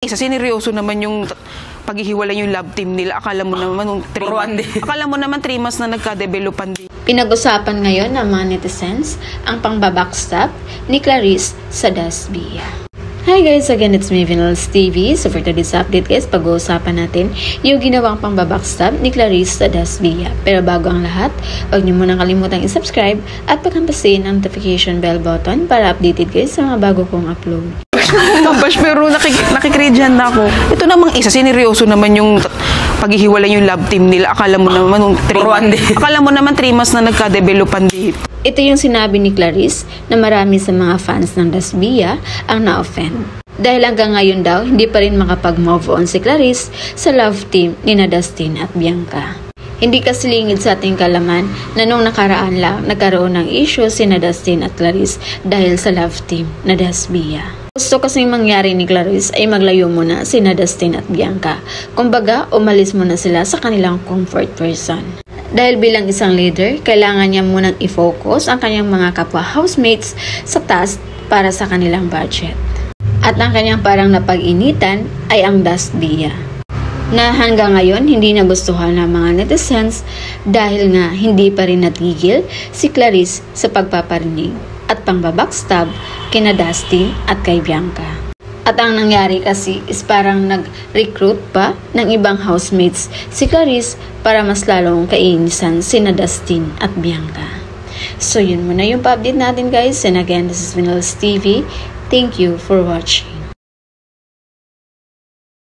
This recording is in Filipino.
Sineryoso naman yung paghihiwalay yung love team nila. Akala mo naman 3 months na nagka-developan din. Pinag-usapan ngayon ng mga netizens ang pang-backstop ni Clarice sa Dasbia. Hi guys, again it's me, Vinals TV. So for today's update guys, pag-uusapan natin yung ginawang pang-backstop ni Clarice sa Dasbia. Pero bago ang lahat, huwag niyo munang kalimutang i-subscribe at paghampasin ang notification bell button para updated guys sa mga bago kong upload. Kabash, pero nakikredyan na ako. Ito namang sineryoso naman yung paghihiwalay yung love team nila. Akala mo naman 3 months na nagka-developan din. Ito yung sinabi ni Clarice na marami sa mga fans ng Dasbia ang na-offend. Dahil hanggang ngayon daw, hindi pa rin makapag-move on si Clarice sa love team ni Dustin at Bianca. Hindi kasi lingid sa ating kalaman na nung nakaraan lang nagkaroon ng issue si Dustin at Clarice dahil sa love team na Dasbia. Gusto kasing mangyari ni Clarice ay maglayo muna si Dustin at Bianca. Kumbaga, umalis muna sila sa kanilang comfort person. Dahil bilang isang leader, kailangan niya munang i-focus ang kanyang mga kapwa housemates sa task para sa kanilang budget. At ang kanyang parang napag-initan ay ang Dasbia, na hanggang ngayon hindi nagustuhan ng mga netizens dahil nga hindi pa rin natigil si Clarice sa pagpaparinig at pang-backstab kina Dustin at kay Bianca. At ang nangyari kasi is parang nag-recruit pa ng ibang housemates si Clarice para mas lalong kainisan sina Dustin at Bianca. So yun muna yung pa-update natin guys, and again this is Vinals TV. Thank you for watching.